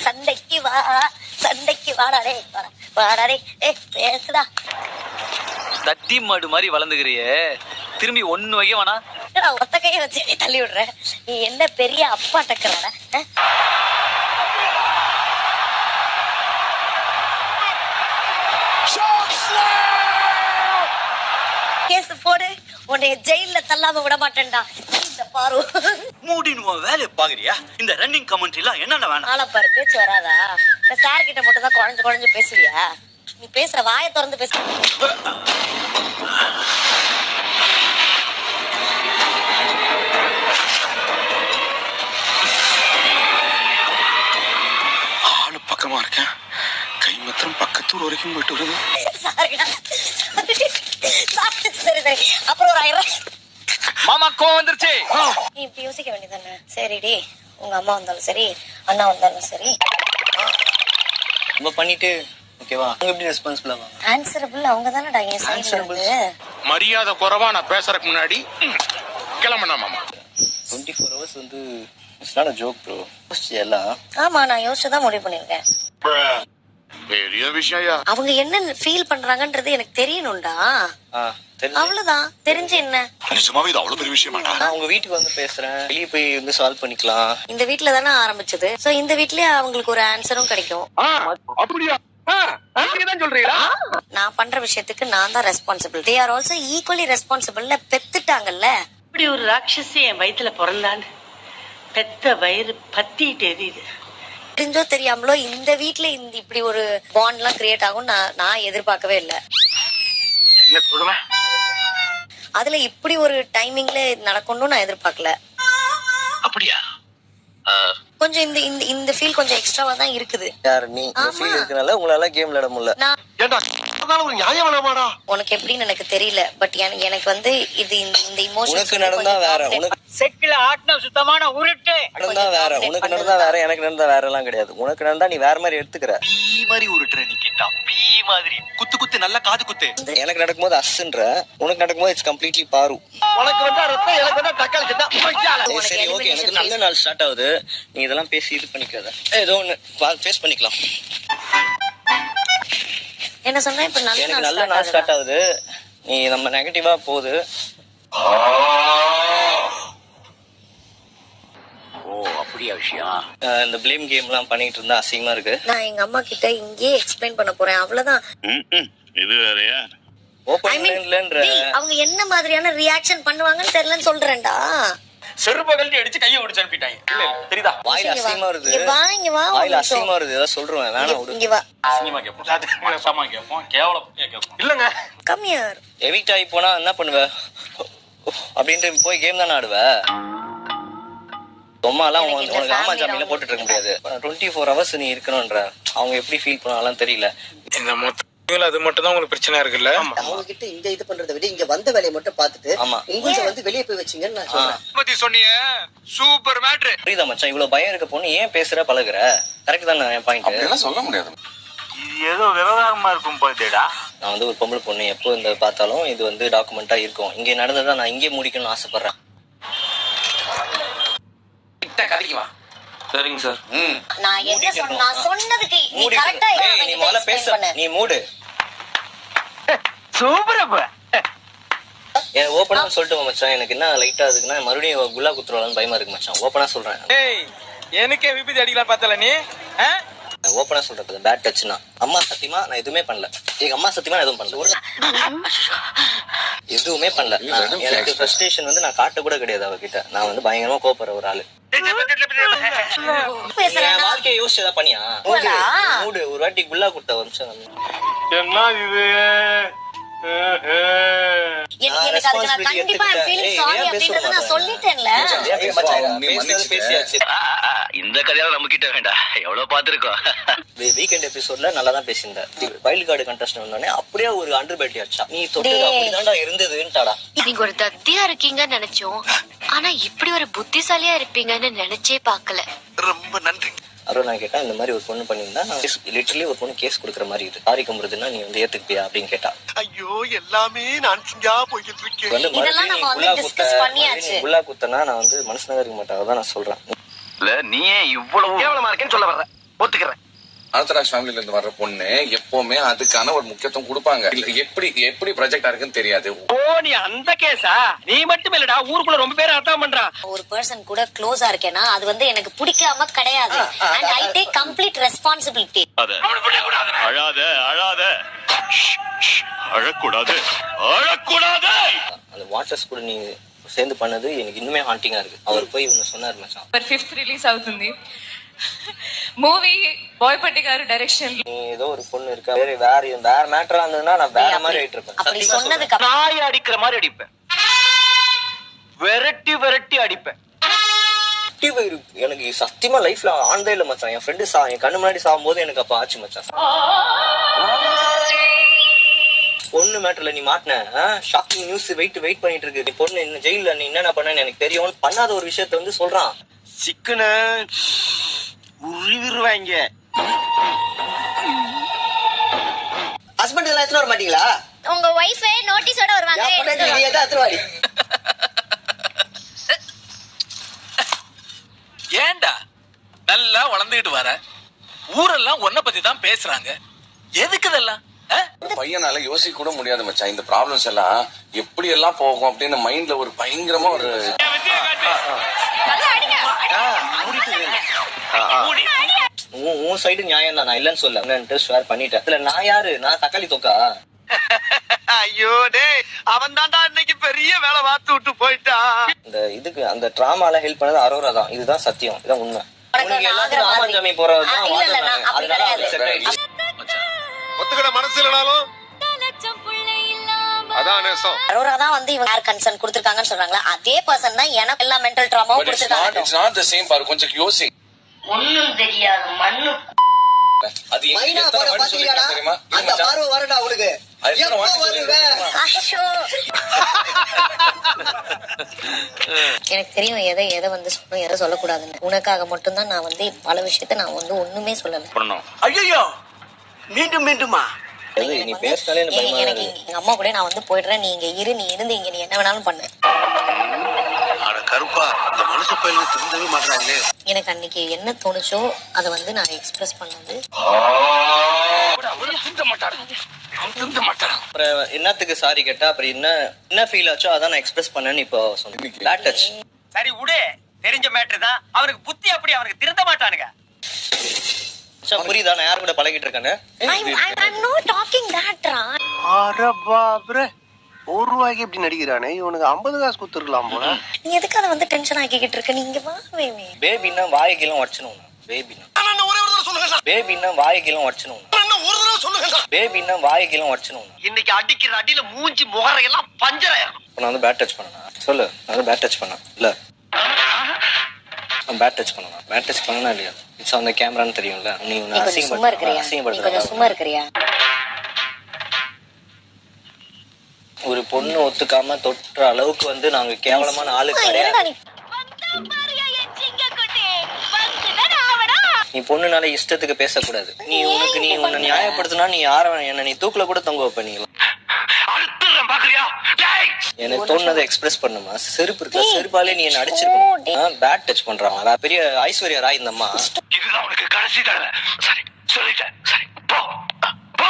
சண்டைக்கு வா, சண்டைக்கு வாடாடே, வாடாடே, பேசுடா. தட்டி மாடு மாதிரி வளர்ந்துக்கிறியே, திரும்பி ஒண்ணு வைக்க வேணா. ஒத்த கையை வச்சு தள்ளி விடுற. நீ என்ன பெரிய அப்பா டக்குறாடா. கேஸ் போடு, உன்னை ஜெயில தள்ளாம விட மாட்டேன்டா. இந்த பாரு மூடின்னு வேலையை பாக்குறியா? இந்த ரன்னிங் கமெண்ட்ரி எல்லாம் என்னென்ன வேணாம். ஆளப்பாரு பேச்சு வராதா? இந்த சார் கிட்ட மட்டும் தான் குழஞ்சு குழஞ்சு பேசுவியா? நீ பேசுற வாயை திறந்து பேச. ஆளு பக்கமா இருக்கேன், கை மாத்திரம் பக்கத்தூர் வரைக்கும் போயிட்டு வருது. சரி சரி, அப்புறம் ஒரு 1000. மாமா கோவம் வந்துருச்சு. நீ இப்படி யோசிக்க வேண்டியதானே. சரிடி, உங்க அம்மா வந்தாலும் சரி, அண்ணா வந்தாலும் சரி, நம்ம பண்ணிட்டு ஓகேவா? அவங்க எப்படி ரெஸ்பான்சிபிள் ஆவாங்க? ஆன்சரபிள் அவங்க தானடா என் சைடுல இருந்து. மரியாதை குறைவா நான் பேசுறதுக்கு முன்னாடி கிளம்பணும் மாமா. 24 hours வந்து it's not a joke bro. எல்லாம் ஆமா, நான் யோசிச்சு தான் முடிவு பண்ணிருக்கேன். பெரிய விஷயம். அவங்க என்ன ஃபீல் பண்றாங்கன்றது எனக்கு தெரியணும்டா. அவ்வளவுதான். தெரிஞ்சு என்ன? நிஜமாவே இது அவ்வளவு பெரிய விஷயமாடா. நான் உங்க வீட்டுக்கு வந்து பேசுறேன், வெளியே போய் வந்து சால்வ் பண்ணிக்கலாம். இந்த வீட்ல தானே ஆரம்பிச்சது. சோ இந்த வீட்லயே அவங்களுக்கு ஒரு ஆன்சரும் கிடைக்கும். அப்படியா? தான் சொல்றீங்களா? நான் பண்ற விஷயத்துக்கு நான் தான் responsible. They are also equally responsible. பெத்துட்டாங்கல்ல. இப்படி ஒரு ராட்சசி என் வயித்துல பிறந்தான்னு பெத்த வயிறு பத்திட்டு எரியுது. தெரிஞ்சோ தெரியாமலோ இந்த வீட்ல இந்த இப்படி ஒரு பாண்ட் எல்லாம் கிரியேட் ஆகும் நான் எதிர்பார்க்கவே இல்லை. என்ன சொல்லுவேன்? அதுல இப்படி ஒரு டைமிங்ல நடக்கணும்னு நான் எதிர்பார்க்கல. அப்படியா? கொஞ்சம் இந்த இந்த இந்த ஃபீல் கொஞ்சம் எக்ஸ்ட்ராவா தான் இருக்குது. யார் நீ? ஃபீல் இருக்கனால உங்களால கேம் விளையாட முடியல. நான் ஏண்டா ஒரு நியாயம் வேணாமாடா? உனக்கு எப்படின்னு எனக்கு தெரியல. பட் எனக்கு வந்து இது இந்த இமோஷன் உனக்கு நடந்தா வேற, உனக்கு செக்கில ஆட்டின சுத்தமான உருட்டு நடந்தா வேற, உனக்கு நடந்தா வேற, எனக்கு நடந்தா வேற எல்லாம் கிடையாது. உனக்கு நடந்தா நீ வேற மாதிரி எடுத்துக்கிற. பீ மாதிரி உருட்டுற நீ கிட்டா. பீ மாதிரி குத்து குத்து நல்லா காது குத்து. எனக்கு நடக்கும்போது அஸ்ன்ற, உனக்கு நடக்கும்போது இட்ஸ் கம்ப்ளீட்லி பாரு. உனக்கு வந்தா ரத்தம், எனக்கு வந்தா தக்காளி சட்டா. சரி ஓகே, எனக்கு நல்ல நாள் ஸ்டார்ட் ஆகுது. நீ இதெல்லாம் பேசி இது பண்ணிக்காத. ஏதோ ஒண்ணு ஃபேஸ் பண்ணிக்கலாம். என்ன சொன்னா? இப்ப எனக்கு நல்ல நாள் ஸ்டார்ட் ஆகுது. நீ நம்ம நெகட்டிவா போகுது. ஓ அப்படியா விஷயம்? இந்த ப்ளேம் கேம் எல்லாம் பண்ணிட்டு இருந்தா அசிங்கமா இருக்கு. நான் எங்க அம்மா கிட்ட இங்கே எக்ஸ்பிளைன் பண்ண போறேன். அவ்வளவுதான். இது வேறயா? அவங்க என்ன மாதிரியான ரியாக்ஷன் பண்ணுவாங்கன்னு தெரியலன்னு சொல்றேன்டா. செருப்பகல்ட்டி அடிச்சு கையை ஒடிச்சு அனுப்பிட்டாங்க. இல்ல தெரியுதா? வாயில அசிங்கமா வருது. இங்க வா. வாயில அசிங்கமா வருது. ஏதோ சொல்றேன். வேணாம் விடு. இங்க வா. அசிங்கமா கேப்போம், சாமா கேப்போம், கேவலம் கேப்போம். இல்லங்க கம் ஹியர். எவிக்ட் ஆகி போனா என்ன பண்ணுவ? அப்படின்ட்டு போய் கேம் தானே ஆடுவ. அம்மாலாம் உனக்கு ஆமா ஜாமீன்ல போட்டுட்டு இருக்க முடியாது. 24 hours நீ இருக்கணும்ன்ற. அவங்க எப்படி ஃபீல் பண்ணாலும் தெரியல. இந்த மொத்தம் அது மட்டும் தான் உங்களுக்கு பிரச்சனை இருக்குல்ல? அவங்க கிட்ட இங்க இது பண்றதை விட இங்க வந்த வேலையை மட்டும் பாத்துட்டு உங்களுக்கு வந்து வெளியே போய் வச்சீங்கன்னு நான் சொல்றேன். பத்தி சொன்னீங்க, சூப்பர் மேட்ரு. புரியுதா மச்சான்? இவ்வளவு பயம் இருக்க பொண்ணு ஏன் பேசுற பழகுற? கரெக்ட் தானே என் பாயிண்ட்? அப்படியெல்லாம் சொல்ல முடியாது. இது ஏதோ விவகாரமா இருக்கும் போதேடா. நான் வந்து ஒரு பொம்பளை பொண்ணு எப்போ இந்த பார்த்தாலும் இது வந்து டாக்குமெண்டா இருக்கும். இங்க நடந்ததா நான் இங்கே முடிக்கணும்னு ஆசைப்படுறேன். கிட்ட கதைக்குவா. சரிங்க சார். நான் என்ன சொன்ன? நான் சொன்னதுக்கு நீ கரெக்ட்டா நீ முதல்ல பேசு. நீ மூடு. சூப்பர் அப்ப. ஓபனா சொல்லிட்டு மச்சான், எனக்கு என்ன லைட்டா இருக்குன்னா மறுபடியும் குல்லா குத்துறோம்னு பயமா இருக்கு மச்சான். ஓபனா சொல்றேன். ஏய் எனக்கே விபத்து அடிக்கலாம் பார்த்தல நீ? ஓபனா சொல்றது பேட் டச்னா அம்மா சத்தியமா நான் எதுவுமே பண்ணல. எங்க அம்மா சத்தியமா நான் எதுவும் பண்ணல. எதுவுமே பண்ணல. எனக்கு ஃப்ரஸ்ட்ரேஷன் வந்து நான் காட்ட கூட கிடையாது அவகிட்ட. நான் வந்து பயங்கரமா கோபப்படுற ஒரு ஆளு. வாழ்க்கையை யோசிச்சு ஏதாவது பண்ணியா? மூடு. ஒரு வாட்டி குல்லா குடுத்த வம்சம் என்ன இது? எனக்கு அதுக்கு நான் கண்டிப்பா ஃபீலிங் சாரி அப்படிங்கறத நான் சொல்லிட்டேன்ல. இந்த கதையால நம்ம கிட்ட வேண்டாம், எவ்வளவு பாத்துருக்கோம். வீக்கெண்ட் எபிசோட்ல நல்லா தான் பேசியிருந்தேன். வைல்ட் கார்டு கண்டெஸ்ட் வந்தோடனே அப்படியே ஒரு அண்டர் பேட்டி ஆச்சா. நீ தொட்டு அப்படிதான்டா இருந்ததுன்னுட்டாடா. நீங்க ஒரு தத்தியா இருக்கீங்கன்னு நினைச்சோம், ஆனா இப்படி ஒரு புத்திசாலியா இருப்பீங்கன்னு நினைச்சே பாக்கல. ரொம்ப நன்றி. அப்புறம் நான் கேட்டேன், இந்த மாதிரி ஒரு பொண்ணு பண்ணியிருந்தா லிட்டரலி ஒரு பொண்ணு கேஸ் கொடுக்குற மாதிரி இருக்கு. சாரி கும்பிடுறதுன்னா நீ வந்து ஏத்துக்கியா அப்படின்னு கேட்டா. ஐயோ எல்லாமே நான் சிங்கா போயிட்டு இருக்கேன். வந்து மறுபடியும் குல்லா குத்தனா நான் வந்து மனசுல இருக்க மாட்டேன். அதான் நான் சொல்றேன். இல்ல நீ இவ்வளவு கேவலமா இருக்கேன்னு சொல்ல வர்ற. ஒத்துக்கிறேன். ஆர்த்தடாக்ஸ் ஃபேமிலில இருந்து வர்ற பொண்ணு எப்பவுமே அதுக்கான ஒரு முக்கியத்துவம் கொடுப்பாங்க. எப்படி எப்படி ப்ரொஜெக்டா இருக்குன்னு தெரியாது. ஓ, நீ அந்த கேஸா? நீ மட்டும் இல்லடா, ஊருக்குள்ள ரொம்ப பேர் அர்த்தம் பண்றான். ஒரு பர்சன் கூட க்ளோஸா இருக்கேன்னா அது வந்து எனக்கு பிடிக்காம கிடையாது. And I take complete responsibility. அழாத அழாத அழக்கூடாது அழக்கூடாது. அந்த வாட்டர்ஸ் கூட நீ சேர்ந்து பண்ணது எனக்கு இன்னுமே ஹாண்டிங்கா இருக்கு. அவர் போய் இவங்க சொன்னார் மச்சான். 5th రిలీజ్ అవుతుంది మూవీ బోయపట్టి గారు డైరెక్షన్. நீ ஏதோ ஒரு பொண்ணு இருக்கா, வேற மேட்டரா இருந்ததுன்னா நான் வேற மாதிரி ஆயிட்டு இருப்பேன். அப்படி சத்தியமா சொன்னதுக்கு சொல்றேன். நாய் அடிக்கிற மாதிரி அடிப்பேன், விரட்டி விரட்டி அடிப்பேன். எனக்கு சத்தியமா லைஃப்ல ஆனதே இல்ல மச்சான். என் ஃப்ரெண்டு என் கண்ணு முன்னாடி சாகும் போது எனக்கு அப்ப ஆச்சு மச்சான். பொண்ணு மேட்டர்ல நீ மாட்டின ஷாக்கிங் நியூஸ் வெயிட் பண்ணிட்டு இருக்கு. நீ பொண்ணு என்ன ஜெயில நீ என்னென்ன பண்ணன்னு எனக்கு தெரியும். பண்ணாத ஒரு விஷயத்த வந்து சொல்றான். சிக்கன உருவிடுவாங்க. ஹஸ்பண்ட் எல்லாம் எடுத்துட்டு வர மாட்டீங்களா? உங்க ஒய்ஃபே நோட்டீஸோட வருவாங்க. எடுத்துருவாடி. ஏண்டா நல்லா வளர்ந்துகிட்டு வர, ஊரெல்லாம் உன்னை பத்தி தான் பேசுறாங்க. எதுக்கு இதெல்லாம்? பையனால யோசிக்க கூட முடியாது மச்சான். இந்த ப்ராப்ளம்ஸ் எல்லாம் எப்படி எல்லாம் போகும் அப்படின்னு மைண்ட்ல ஒரு பயங்கரமா ஒரு உன் சைடு நியாயம் தான், நான் இல்லன்னு சொல்ல ஷேர் பண்ணிட்டேன். இல்ல நான் யாரு? நான் தக்காளி தொக்கா? ஐயோ டேய், அவன் தான்டா இன்னைக்கு பெரிய வேலை பார்த்து விட்டு போயிட்டான். இந்த இதுக்கு அந்த டிராமால ஹெல்ப் பண்ணது அரோரா தான். இதுதான் சத்தியம், இதான் உண்மை. உனக்கு எல்லாத்துக்கும் ஆமாஞ்சாமி போறதுதான் ஒத்துக்கிட மனசு இல்லனாலும் அதான் நேசம். அரோரா தான் வந்து இவங்க யார் கன்சர்ன் கொடுத்திருக்காங்கன்னு சொல்றாங்களா, அதே பர்சன் தான் எனக்கு எல்லா மென்டல் ட்ராமாவும் கொடுத்திருக்காங்க. It's not the same பாரு, கொஞ்சம் யோசி. ஒண்ணும் தெரியாது மண்ணு. அது மைனா போற பாத்தீங்கடா, அந்த பார்வை வரடா உனக்கு. எப்போ வருவே? எனக்கு தெரியும் எதை வந்து சொல்லணும் எதை சொல்லக்கூடாதுன்னு. உனக்காக மட்டும்தான் நான் வந்து பல விஷயத்த நான் வந்து ஒண்ணுமே சொல்லல. ஐயோ மீண்டும் மீண்டுமா? நீ பேசினாலே எனக்கு எங்க அம்மா கூட நான் வந்து போயிடுறேன், நீ இங்க இரு, நீ இருந்து இங்க நீ என்ன வேணாலும் பண்ணு. கருப்பா அந்த மனுஷ பயிலுக்கு திருந்தவே மாட்டாங்களே. எனக்கு அன்னைக்கு என்ன தோணுச்சோ அதை வந்து நான் எக்ஸ்பிரஸ் பண்ணது. அப்புறம் என்னத்துக்கு சாரி கேட்டா அப்புறம் என்ன ஃபீல் ஆச்சோ அதான் நான் எக்ஸ்பிரஸ் பண்ணேன்னு இப்போ சொன்னேன். Bad touch. சரி விடு, தெரிஞ்ச மேட்டர் தான். அவனுக்கு புத்தி அப்படி, அவனுக்கு திருந்த மாட்டானுங்க. புரியுதா நான் யாரு கூட பழகிட்டு இருக்கேன்னு? I'm not talking that ரா. அட பாப்ரே, 1 ரூபாய்க்கு இப்படி நடிக்கிறானே, இவனுக்கு 50 காசு குத்துருக்கலாம் போல. நீ எதுக்கு அதை வந்து டென்ஷன் ஆக்கிக்கிட்டு இருக்க? நீங்க வா வேமே. பேபின்னா வாய்க்கெல்லாம் உடச்சணும். பேபின்னா பேபின்னா வாய்க்கெல்லாம் உடச்சணும். பேபின்னா வாய்க்கெல்லாம் உடச்சணும். இன்னைக்கு அடிக்கிற அடியில மூஞ்சி முகரையெல்லாம் பஞ்சர் ஆயிரும். நான் வந்து பேட் டச் பண்ணனா சொல்லு. நான் வந்து பேட் டச் பண்ணேன் இல்ல, பேட் டச் பண்ணனா பேட் டச் பண்ணனா இல்லையா? இட்ஸ் ஆன் தி கேமரான்னு தெரியும்ல. நீ சும்மா இருக்கறியா? கொஞ்சம் சும்மா இருக்கறியா? ஒரு பொண்ணு ஒத்துக்காம தொற்ற அளவுக்கு வந்து நாங்க கேவலமான ஆளு கிடையாது. நீ பொண்ணுனால இஷ்டத்துக்கு பேசக்கூடாது. நீ உன்னை நியாயப்படுத்தினா நீ என்ன நீ தூக்குல கூட தொங்க வைப்ப. நீ எனக்கு தோணுனதை எக்ஸ்பிரஸ் பண்ணுமா? செருப்பு இருக்கு, செருப்பாலே நீ என்ன அடிச்சிருக்கணும். பேட் டச் பண்றான். அதான் பெரிய ஐஸ்வர்யா ராய் இந்த அம்மா. இதுதான் உனக்கு கடைசி தடவை. சரி சொல்லிட்டேன், சரி போ போ.